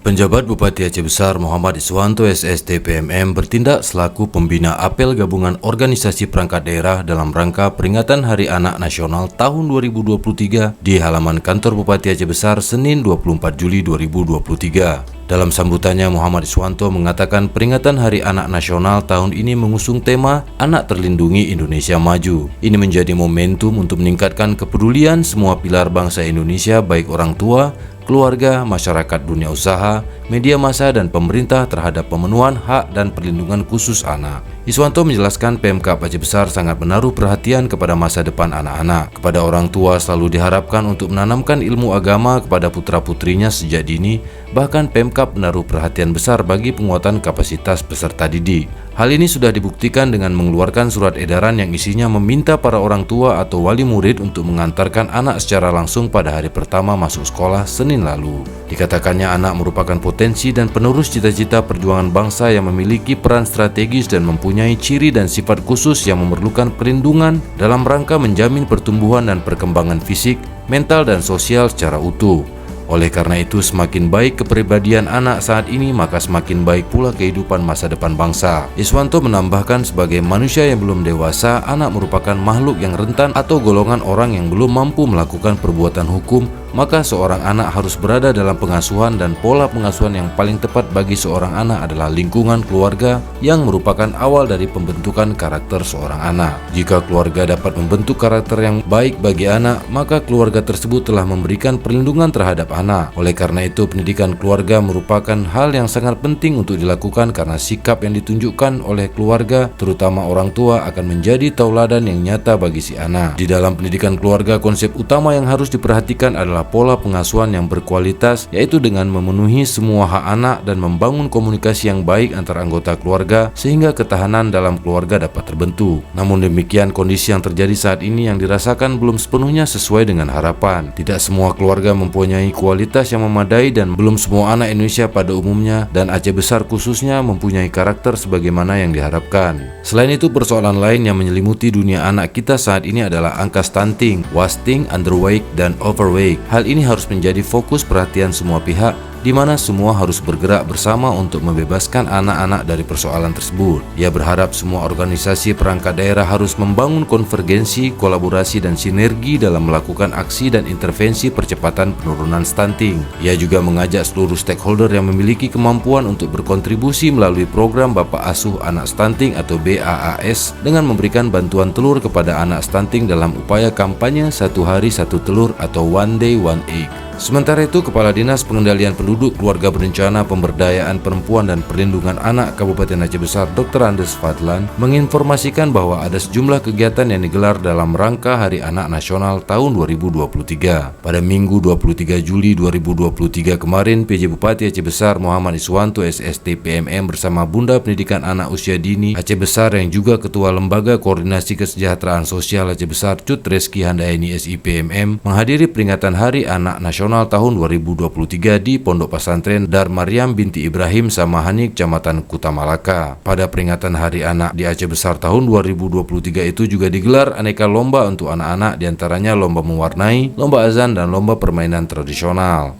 Penjabat Bupati Aceh Besar Muhammad Iswanto SST PMM bertindak selaku pembina apel gabungan organisasi perangkat daerah dalam rangka peringatan Hari Anak Nasional tahun 2023 di halaman kantor Bupati Aceh Besar Senin 24 Juli 2023. Dalam sambutannya, Muhammad Iswanto mengatakan peringatan Hari Anak Nasional tahun ini mengusung tema Anak Terlindungi Indonesia Maju. Ini menjadi momentum untuk meningkatkan kepedulian semua pilar bangsa Indonesia, baik orang tua, keluarga, masyarakat dunia usaha, media massa, dan pemerintah terhadap pemenuhan hak dan perlindungan khusus anak. Iswanto menjelaskan Pemkab Aceh Besar sangat menaruh perhatian kepada masa depan anak-anak. Kepada orang tua selalu diharapkan untuk menanamkan ilmu agama kepada putra-putrinya sejak dini, bahkan Pemkab menaruh perhatian besar bagi penguatan kapasitas peserta didik. Hal ini sudah dibuktikan dengan mengeluarkan surat edaran yang isinya meminta para orang tua atau wali murid untuk mengantarkan anak secara langsung pada hari pertama masuk sekolah Senin lalu. Dikatakannya anak merupakan potensi dan penerus cita-cita perjuangan bangsa yang memiliki peran strategis dan mempunyai ciri dan sifat khusus yang memerlukan perlindungan dalam rangka menjamin pertumbuhan dan perkembangan fisik, mental, dan sosial secara utuh. Oleh karena itu, semakin baik kepribadian anak saat ini, maka semakin baik pula kehidupan masa depan bangsa. Iswanto menambahkan, sebagai manusia yang belum dewasa, anak merupakan makhluk yang rentan atau golongan orang yang belum mampu melakukan perbuatan hukum, maka seorang anak harus berada dalam pengasuhan, dan pola pengasuhan yang paling tepat bagi seorang anak adalah lingkungan keluarga yang merupakan awal dari pembentukan karakter seorang anak. Jika keluarga dapat membentuk karakter yang baik bagi anak, maka keluarga tersebut telah memberikan perlindungan terhadap anak. Oleh karena itu, pendidikan keluarga merupakan hal yang sangat penting untuk dilakukan karena sikap yang ditunjukkan oleh keluarga, terutama orang tua, akan menjadi tauladan yang nyata bagi si anak. Di dalam pendidikan keluarga, konsep utama yang harus diperhatikan adalah pola pengasuhan yang berkualitas, yaitu dengan memenuhi semua hak anak dan membangun komunikasi yang baik antar anggota keluarga sehingga ketahanan dalam keluarga dapat terbentuk. Namun demikian, kondisi yang terjadi saat ini yang dirasakan belum sepenuhnya sesuai dengan harapan. Tidak semua keluarga mempunyai kualitas yang memadai dan belum semua anak Indonesia pada umumnya dan Aceh Besar khususnya mempunyai karakter sebagaimana yang diharapkan. Selain itu, persoalan lain yang menyelimuti dunia anak kita saat ini adalah angka stunting, wasting, underweight, dan overweight. Hal ini harus menjadi fokus perhatian semua pihak, di mana semua harus bergerak bersama untuk membebaskan anak-anak dari persoalan tersebut. Ia berharap semua organisasi perangkat daerah harus membangun konvergensi, kolaborasi, dan sinergi dalam melakukan aksi dan intervensi percepatan penurunan stunting. Ia juga mengajak seluruh stakeholder yang memiliki kemampuan untuk berkontribusi melalui program Bapak Asuh Anak Stunting atau BAAS dengan memberikan bantuan telur kepada anak stunting dalam upaya kampanye 1 hari 1 telur atau One Day One Egg. Sementara itu, Kepala Dinas Pengendalian Penduduk, Keluarga Berencana, Pemberdayaan Perempuan, dan Perlindungan Anak Kabupaten Aceh Besar Dr. Andes Fadlan menginformasikan bahwa ada sejumlah kegiatan yang digelar dalam rangka Hari Anak Nasional tahun 2023. Pada Minggu 23 Juli 2023 kemarin, PJ Bupati Aceh Besar Muhammad Iswanto SST PMM bersama Bunda Pendidikan Anak Usia Dini Aceh Besar yang juga Ketua Lembaga Koordinasi Kesejahteraan Sosial Aceh Besar Cut Reski Handayani SIPMM menghadiri peringatan Hari Anak Nasional tahun 2023 di Pondok Pesantren Dar Maryam binti Ibrahim Samahani, Kecamatan Kuta Malaka. Pada peringatan Hari Anak di Aceh Besar tahun 2023 itu juga digelar aneka lomba untuk anak-anak, diantaranya lomba mewarnai, lomba azan, dan lomba permainan tradisional.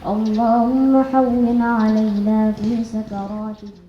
Allahumma hawwin alaina fi sakarati